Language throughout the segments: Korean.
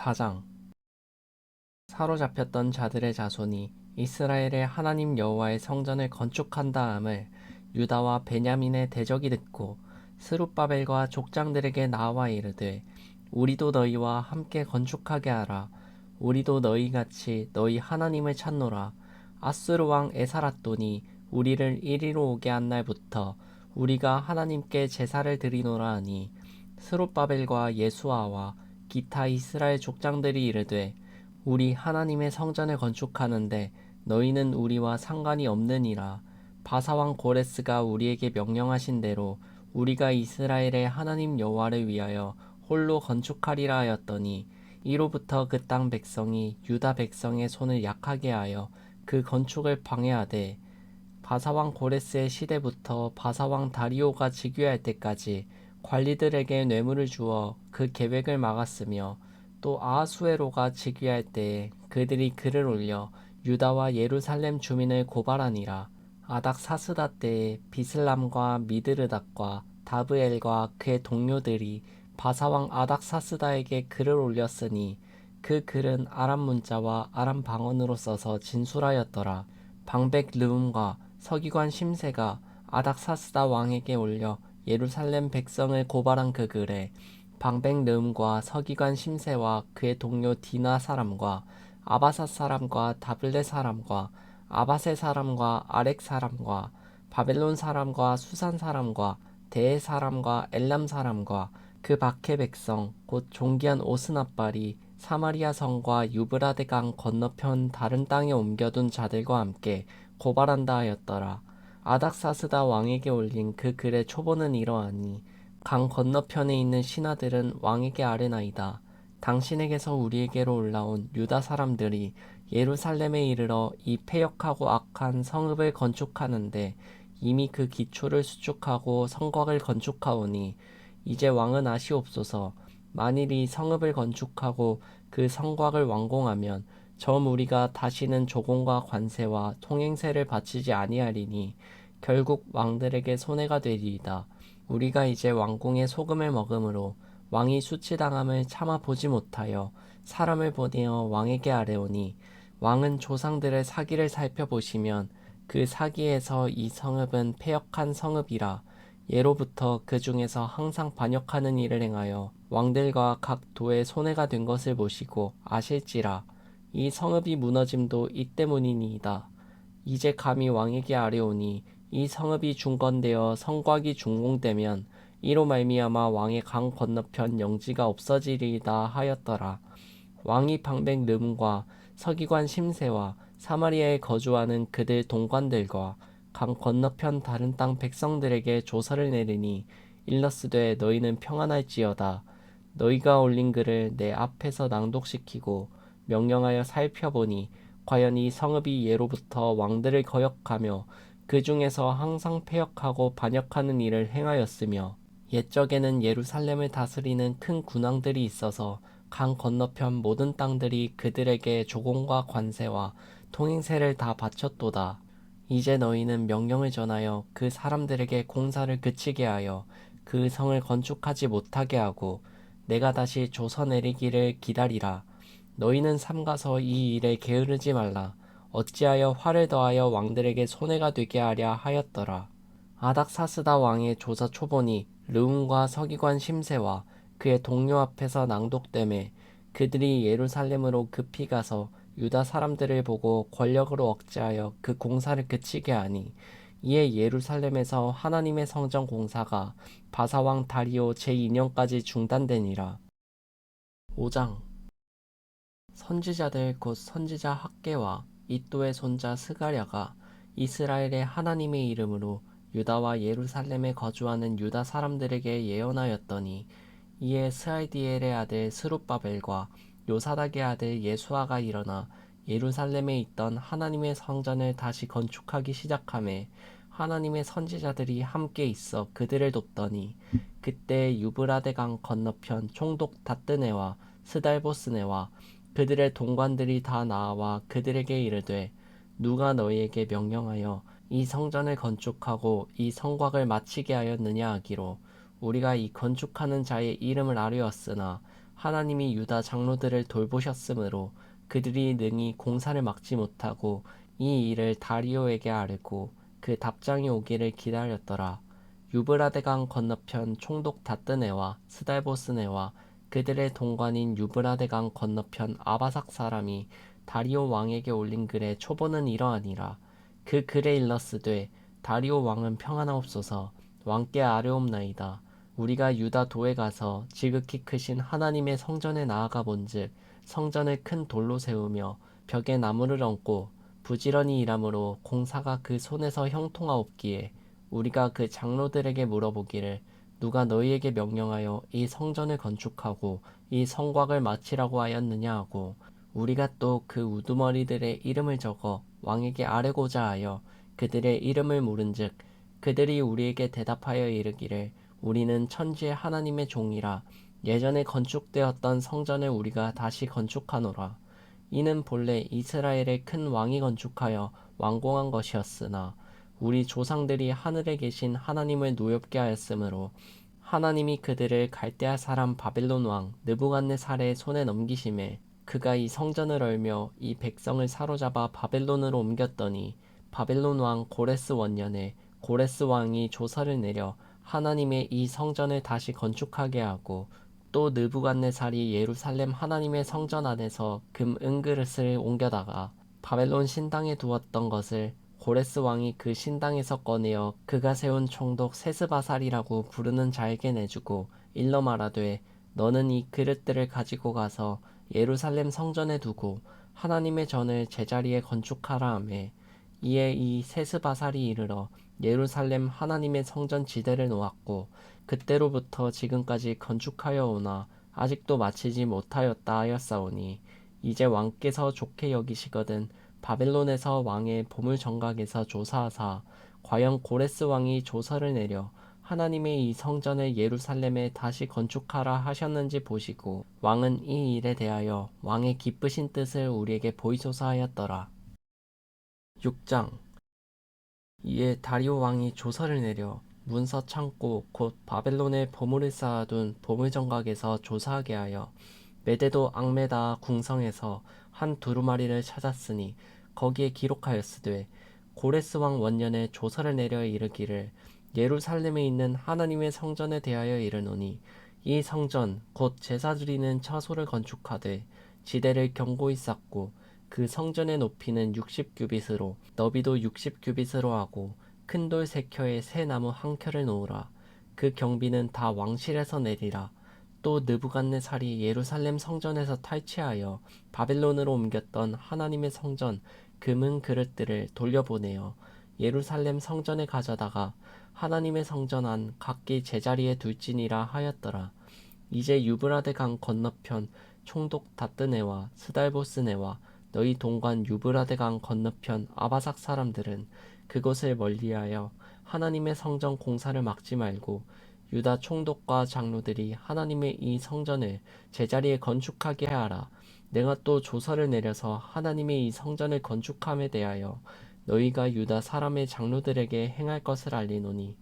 4장. 사로잡혔던 자들의 자손이 이스라엘의 하나님 여호와의 성전을 건축한 다음을 유다와 베냐민의 대적이 듣고 스룹바벨과 족장들에게 나와 이르되, 우리도 너희와 함께 건축하게 하라. 우리도 너희같이 너희 하나님을 찾노라. 아수르 왕 에사рат돈이 우리를 이리로 오게 한 날부터 우리가 하나님께 제사를 드리노라 하니, 스룹바벨과 예수아와 기타 이스라엘 족장들이 이르되, 우리 하나님의 성전을 건축하는데 너희는 우리와 상관이 없느니라. 바사왕 고레스가 우리에게 명령하신 대로 우리가 이스라엘의 하나님 여호와를 위하여 홀로 건축하리라 하였더니, 이로부터 그 땅 백성이 유다 백성의 손을 약하게 하여 그 건축을 방해하되, 바사왕 고레스의 시대부터 바사왕 다리오가 즉위할 때까지 관리들에게 뇌물을 주어 그 계획을 막았으며, 또 아하수에로가 즉위할 때에 그들이 글을 올려 유다와 예루살렘 주민을 고발하니라. 아닥사스다 때에 비슬람과 미드르닷과 다브엘과 그의 동료들이 바사왕 아닥사스다에게 글을 올렸으니, 그 글은 아람 문자와 아람 방언으로 써서 진술하였더라. 방백 르움과 서기관 심세가 아닥사스다 왕에게 올려 예루살렘 백성을 고발한 그 글에, 방백 르움과 서기관 심세와 그의 동료 디나 사람과 아바사 사람과 다블레 사람과 아바세 사람과 아렉 사람과 바벨론 사람과 수산 사람과 대해 사람과 엘람 사람과 그 밖의 백성 곧 존귀한 오스나발이 사마리아 성과 유브라데 강 건너편 다른 땅에 옮겨둔 자들과 함께 고발한다 하였더라. 아닥사스다 왕에게 올린 그 글의 초본은 이러하니, 강 건너편에 있는 신하들은 왕에게 아뢰나이다. 당신에게서 우리에게로 올라온 유다 사람들이 예루살렘에 이르러 이 패역하고 악한 성읍을 건축하는데 이미 그 기초를 수축하고 성곽을 건축하오니, 이제 왕은 아시옵소서. 만일 이 성읍을 건축하고 그 성곽을 완공하면 점 우리가 다시는 조공과 관세와 통행세를 바치지 아니하리니 결국 왕들에게 손해가 되리이다. 우리가 이제 왕궁의 소금을 먹음으로 왕이 수치당함을 참아 보지 못하여 사람을 보내어 왕에게 아뢰오니, 왕은 조상들의 사기를 살펴보시면 그 사기에서 이 성읍은 패역한 성읍이라 예로부터 그 중에서 항상 반역하는 일을 행하여 왕들과 각 도에 손해가 된 것을 보시고 아실지라. 이 성읍이 무너짐도 이 때문이니이다. 이제 감히 왕에게 아뢰오니, 이 성읍이 중건되어 성곽이 준공되면 이로 말미암아 왕의 강 건너편 영지가 없어지리이다 하였더라. 왕이 방백 르움과 서기관 심세와 사마리아에 거주하는 그들 동관들과 강 건너편 다른 땅 백성들에게 조서를 내리니, 일러스되 너희는 평안할지어다. 너희가 올린 글을 내 앞에서 낭독시키고 명령하여 살펴보니, 과연 이 성읍이 예로부터 왕들을 거역하며 그 중에서 항상 패역하고 반역하는 일을 행하였으며, 옛적에는 예루살렘을 다스리는 큰 군왕들이 있어서 강 건너편 모든 땅들이 그들에게 조공과 관세와 통행세를 다 바쳤도다. 이제 너희는 명령을 전하여 그 사람들에게 공사를 그치게 하여 그 성을 건축하지 못하게 하고 내가 다시 조서 내리기를 기다리라. 너희는 삼가서 이 일에 게으르지 말라. 어찌하여 화를 더하여 왕들에게 손해가 되게 하랴 하였더라. 아닥사스다 왕의 조서 초본이 르움과 서기관 심세와 그의 동료 앞에서 낭독되매, 그들이 예루살렘으로 급히 가서 유다 사람들을 보고 권력으로 억제하여 그 공사를 그치게 하니, 이에 예루살렘에서 하나님의 성전 공사가 바사왕 다리오 제2년까지 중단되니라. 5장. 선지자들 곧 선지자 학개와 이도의 손자 스가랴가 이스라엘의 하나님의 이름으로 유다와 예루살렘에 거주하는 유다 사람들에게 예언하였더니, 이에 스알디엘의 아들 스룹바벨과 요사닥의 아들 예수아가 일어나 예루살렘에 있던 하나님의 성전을 다시 건축하기 시작하매, 하나님의 선지자들이 함께 있어 그들을 돕더니, 그때 유브라데 강 건너편 총독 다뜨네와 스달보스네와 그들의 동관들이 다 나와 그들에게 이르되, 누가 너희에게 명령하여 이 성전을 건축하고 이 성곽을 마치게 하였느냐 하기로, 우리가 이 건축하는 자의 이름을 아뢰었으나 하나님이 유다 장로들을 돌보셨으므로 그들이 능히 공사를 막지 못하고 이 일을 다리오에게 아뢰고 그 답장이 오기를 기다렸더라. 유브라데강 건너편 총독 다뜨네와 스달보스네와 그들의 동관인 유브라데강 건너편 아바삭 사람이 다리오 왕에게 올린 글의 초본은 이러하니라. 그 글에 일렀으되 다리오 왕은 평안하옵소서. 왕께 아뢰옵나이다. 우리가 유다 도에 가서 지극히 크신 하나님의 성전에 나아가 본즉 성전을 큰 돌로 세우며 벽에 나무를 얹고 부지런히 일함으로 공사가 그 손에서 형통하옵기에 우리가 그 장로들에게 물어보기를 누가 너희에게 명령하여 이 성전을 건축하고 이 성곽을 마치라고 하였느냐 하고 우리가 또 그 우두머리들의 이름을 적어 왕에게 아뢰고자 하여 그들의 이름을 물은즉 그들이 우리에게 대답하여 이르기를 우리는 천지의 하나님의 종이라 예전에 건축되었던 성전을 우리가 다시 건축하노라. 이는 본래 이스라엘의 큰 왕이 건축하여 완공한 것이었으나 우리 조상들이 하늘에 계신 하나님을 노엽게 하였으므로 하나님이 그들을 갈대아 사람 바벨론 왕 느부갓네살의 손에 넘기심에 그가 이 성전을 얼며 이 백성을 사로잡아 바벨론으로 옮겼더니 바벨론 왕 고레스 원년에 고레스 왕이 조서를 내려 하나님의 이 성전을 다시 건축하게 하고 또 느부갓네살이 예루살렘 하나님의 성전 안에서 금 은그릇을 옮겨다가 바벨론 신당에 두었던 것을 고레스 왕이 그 신당에서 꺼내어 그가 세운 총독 세스바살이라고 부르는 자에게 내주고 일러 말하되 너는 이 그릇들을 가지고 가서 예루살렘 성전에 두고 하나님의 전을 제자리에 건축하라 하매 이에 이 세스바살이 이르러 예루살렘 하나님의 성전 지대를 놓았고 그때로부터 지금까지 건축하여 오나 아직도 마치지 못하였다 하였사오니 이제 왕께서 좋게 여기시거든 바벨론에서 왕의 보물 정각에서 조사하사 과연 고레스 왕이 조서를 내려 하나님의 이 성전을 예루살렘에 다시 건축하라 하셨는지 보시고 왕은 이 일에 대하여 왕의 기쁘신 뜻을 우리에게 보이소서 하였더라. 6장. 이에 다리오 왕이 조서를 내려 문서 창고 곧 바벨론에 보물을 쌓아둔 보물정각에서 조사하게 하여 메데도 앙메다 궁성에서 한 두루마리를 찾았으니 거기에 기록하였으되 고레스 왕 원년에 조서를 내려 이르기를 예루살렘에 있는 하나님의 성전에 대하여 이르노니 이 성전 곧 제사 드리는 처소를 건축하되 지대를 견고히 쌓고 그 성전의 높이는 60규빗으로 너비도 60규빗으로 하고 큰 돌 3켜에 새 나무 1켜를 놓으라. 그 경비는 다 왕실에서 내리라. 또 느부갓네살이 예루살렘 성전에서 탈취하여 바벨론으로 옮겼던 하나님의 성전 금은 그릇들을 돌려보내어 예루살렘 성전에 가져다가 하나님의 성전 안 각기 제자리에 둘지니라 하였더라. 이제 유브라데 강 건너편 총독 다뜨네와 스달보스네와 너희 동관 유브라데 강 건너편 아바삭 사람들은 그곳을 멀리하여 하나님의 성전 공사를 막지 말고 유다 총독과 장로들이 하나님의 이 성전을 제자리에 건축하게 하라. 내가 또 조서를 내려서 하나님의 이 성전을 건축함에 대하여 너희가 유다 사람의 장로들에게 행할 것을 알리노니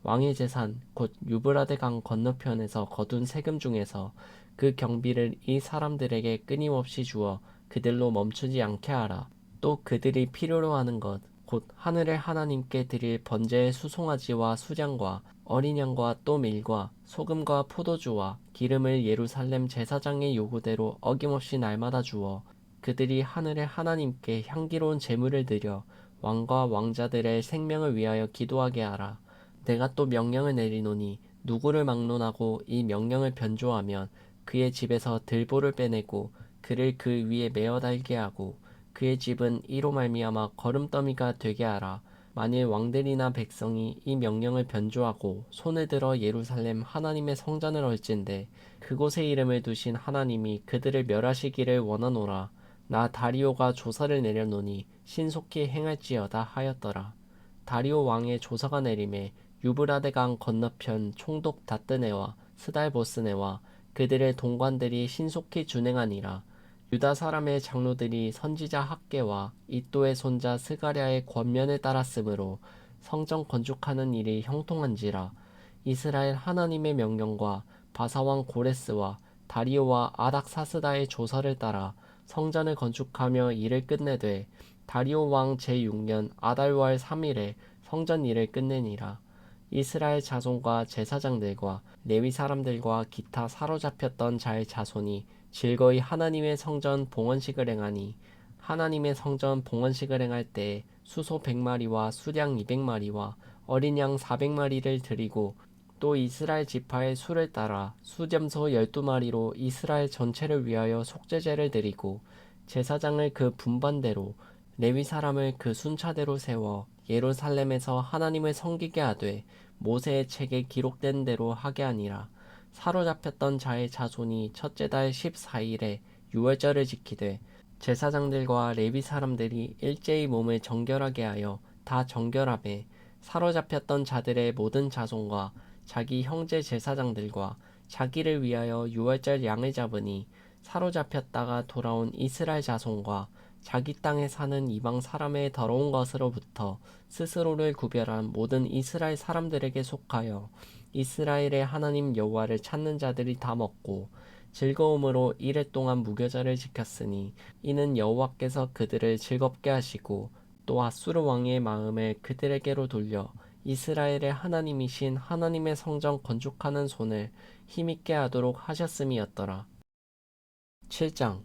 왕의 재산 곧 유브라데 강 건너편에서 거둔 세금 중에서 그 경비를 이 사람들에게 끊임없이 주어 그들로 멈추지 않게 하라. 또 그들이 필요로 하는 것 곧 하늘의 하나님께 드릴 번제의 수송아지와 수장과 어린 양과 또 밀과 소금과 포도주와 기름을 예루살렘 제사장의 요구대로 어김없이 날마다 주어 그들이 하늘의 하나님께 향기로운 제물을 드려 왕과 왕자들의 생명을 위하여 기도하게 하라. 내가 또 명령을 내리노니 누구를 막론하고 이 명령을 변조하면 그의 집에서 들보를 빼내고 그를 그 위에 메어 달게 하고 그의 집은 이로 말미암아 거름더미가 되게 하라. 만일 왕들이나 백성이 이 명령을 변조하고 손을 들어 예루살렘 하나님의 성전을 헐진대 그곳에 이름을 두신 하나님이 그들을 멸하시기를 원하노라. 나 다리오가 조서를 내려노니 신속히 행할지어다 하였더라. 다리오 왕의 조서가 내림에 유브라데 강 건너편 총독 다뜨네와 스달보스네와 그들의 동관들이 신속히 준행하니라. 유다 사람의 장로들이 선지자 학계와 이또의 손자 스가랴의 권면을 따랐으므로 성전 건축하는 일이 형통한지라. 이스라엘 하나님의 명령과 바사왕 고레스와 다리오와 아닥사스다의 조서를 따라 성전을 건축하며 일을 끝내되 다리오 왕 제6년 아달월 3일에 성전 일을 끝내니라. 이스라엘 자손과 제사장들과 레위 사람들과 기타 사로잡혔던 자의 자손이 즐거이 하나님의 성전 봉헌식을 행하니 하나님의 성전 봉헌식을 행할 때에 수소 100마리와 수량 200마리와 어린 양 400마리를 드리고 또 이스라엘 지파의 수를 따라 수점소 12마리로 이스라엘 전체를 위하여 속죄제를 드리고 제사장을 그 분반대로 레위 사람을 그 순차대로 세워 예루살렘에서 하나님을 섬기게 하되 모세의 책에 기록된 대로 하게 하니라. 사로잡혔던 자의 자손이 첫째 달 14일에 유월절을 지키되 제사장들과 레위 사람들이 일제히 몸을 정결하게 하여 다 정결하매 사로잡혔던 자들의 모든 자손과 자기 형제 제사장들과 자기를 위하여 유월절 양을 잡으니 사로잡혔다가 돌아온 이스라엘 자손과 자기 땅에 사는 이방 사람의 더러운 것으로부터 스스로를 구별한 모든 이스라엘 사람들에게 속하여 이스라엘의 하나님 여호와를 찾는 자들이 다 먹고 즐거움으로 이레 동안 무교절을 지켰으니 이는 여호와께서 그들을 즐겁게 하시고 또 아수르 왕의 마음을 그들에게로 돌려 이스라엘의 하나님이신 하나님의 성전 건축하는 손을 힘있게 하도록 하셨음이었더라. 7장.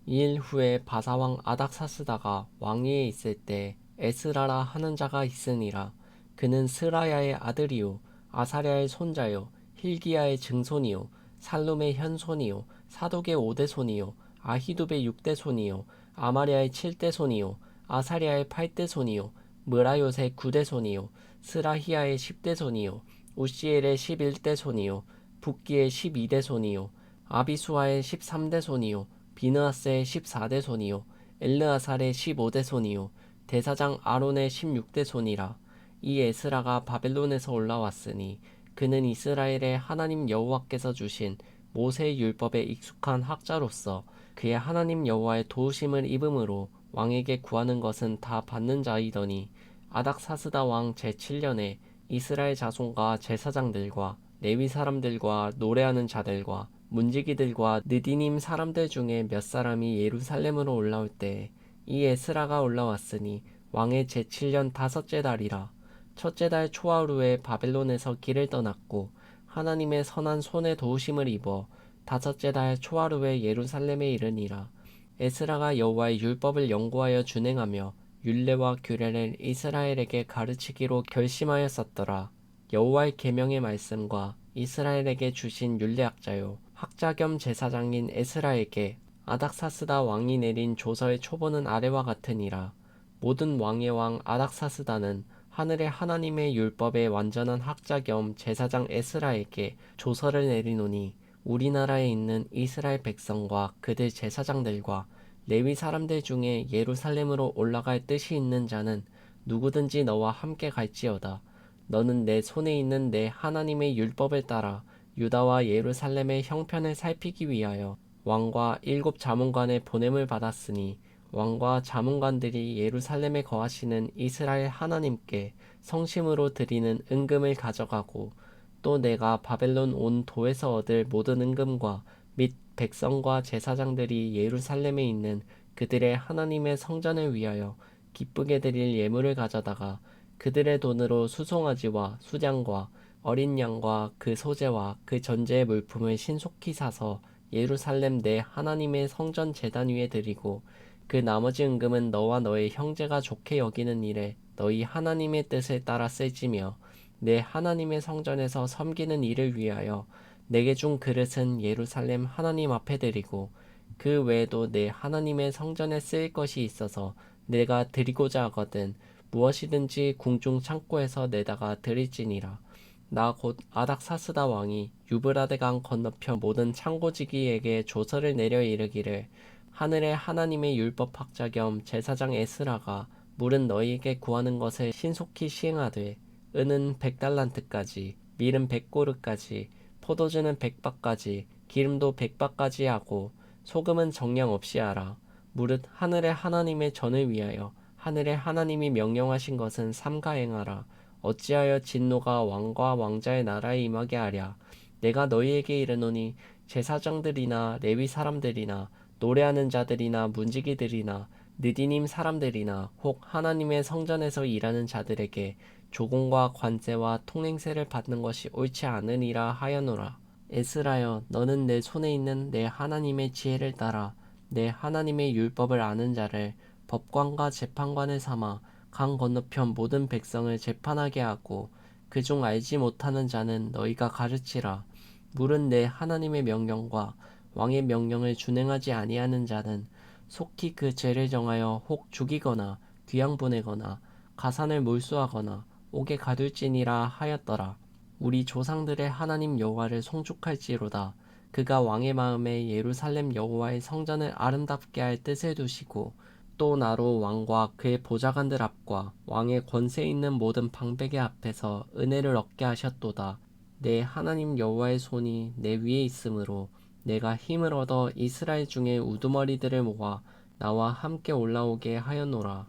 이 일 후에 바사왕 아닥사스다가 왕위에 있을 때 에스라라 하는 자가 있으니라. 그는 스라야의 아들이요 아사랴의 손자요 힐기야의 증손이요 살룸의 현손이요 사독의 5대손이요 아히두의 6대손이요 아마랴의 7대손이요 아사랴의 8대손이요 느라요의 9대손이요 스라히야의 10대손이요 우시엘의 11대손이요 붓기의 12대손이요 아비수아의 13대손이요 비느하스의 14대손이요 엘르아살의 15대손이요 대사장 아론의 16대손이라. 이 에스라가 바벨론에서 올라왔으니 그는 이스라엘의 하나님 여호와께서 주신 모세의 율법에 익숙한 학자로서 그의 하나님 여호와의 도우심을 입음으로 왕에게 구하는 것은 다 받는 자이더니 아닥사스다 왕 제7년에 이스라엘 자손과 제사장들과 레위 사람들과 노래하는 자들과 문지기들과 느디님 사람들 중에 몇 사람이 예루살렘으로 올라올 때 이 에스라가 올라왔으니 왕의 제7년 다섯째 달이라. 첫째 달 초하루에 바벨론에서 길을 떠났고 하나님의 선한 손에 도우심을 입어 다섯째 달 초하루에 예루살렘에 이르니라. 에스라가 여호와의 율법을 연구하여 준행하며 율례와 규례를 이스라엘에게 가르치기로 결심하였었더라. 여호와의 계명의 말씀과 이스라엘에게 주신 율례학자요 학자 겸 제사장인 에스라에게 아닥사스다 왕이 내린 조서의 초본은 아래와 같으니라. 모든 왕의 왕 아닥사스다는 하늘의 하나님의 율법의 완전한 학자 겸 제사장 에스라에게 조서를 내리노니 우리나라에 있는 이스라엘 백성과 그들 제사장들과 레위 사람들 중에 예루살렘으로 올라갈 뜻이 있는 자는 누구든지 너와 함께 갈지어다. 너는 내 손에 있는 내 하나님의 율법을 따라 유다와 예루살렘의 형편을 살피기 위하여 왕과 7자문관의 보냄을 받았으니 왕과 자문관들이 예루살렘에 거하시는 이스라엘 하나님께 성심으로 드리는 은금을 가져가고 또 내가 바벨론 온 도에서 얻을 모든 은금과 및 백성과 제사장들이 예루살렘에 있는 그들의 하나님의 성전을 위하여 기쁘게 드릴 예물을 가져다가 그들의 돈으로 수송아지와 수장과 어린 양과 그 소재와 그 전제의 물품을 신속히 사서 예루살렘 내 하나님의 성전 제단 위에 드리고 그 나머지 은금은 너와 너의 형제가 좋게 여기는 일에 너희 하나님의 뜻을 따라 쓸지며 내 하나님의 성전에서 섬기는 일을 위하여 내게 준 그릇은 예루살렘 하나님 앞에 드리고 그 외에도 내 하나님의 성전에 쓰일 것이 있어서 내가 드리고자 하거든 무엇이든지 궁중 창고에서 내다가 드릴지니라. 나 곧 아닥사스다 왕이 유브라데 강 건너편 모든 창고지기에게 조서를 내려 이르기를 하늘의 하나님의 율법학자 겸 제사장 에스라가 물은 너희에게 구하는 것을 신속히 시행하되 은은 100달란트까지 밀은 100고르까지 포도주는 100바까지 기름도 100바까지 하고 소금은 정량 없이 하라. 무릇 하늘의 하나님의 전을 위하여 하늘의 하나님이 명령하신 것은 삼가 행하라. 어찌하여 진노가 왕과 왕자의 나라에 임하게 하랴. 내가 너희에게 이르노니 제사장들이나 레위 사람들이나 노래하는 자들이나 문지기들이나 느디님 사람들이나 혹 하나님의 성전에서 일하는 자들에게 조공과 관세와 통행세를 받는 것이 옳지 않으니라 하여노라. 에스라여, 너는 내 손에 있는 내 하나님의 지혜를 따라 내 하나님의 율법을 아는 자를 법관과 재판관을 삼아 강 건너편 모든 백성을 재판하게 하고 그중 알지 못하는 자는 너희가 가르치라. 물은 내 하나님의 명령과 왕의 명령을 준행하지 아니하는 자는 속히 그 죄를 정하여 혹 죽이거나 귀양 보내거나 가산을 몰수하거나 옥에 가둘지니라 하였더라. 우리 조상들의 하나님 여호와를 송축할지로다. 그가 왕의 마음에 예루살렘 여호와의 성전을 아름답게 할 뜻을 두시고 또 나로 왕과 그의 보좌관들 앞과 왕의 권세 있는 모든 방백의 앞에서 은혜를 얻게 하셨도다. 내 하나님 여호와의 손이 내 위에 있으므로 내가 힘을 얻어 이스라엘 중에 우두머리들을 모아 나와 함께 올라오게 하였노라.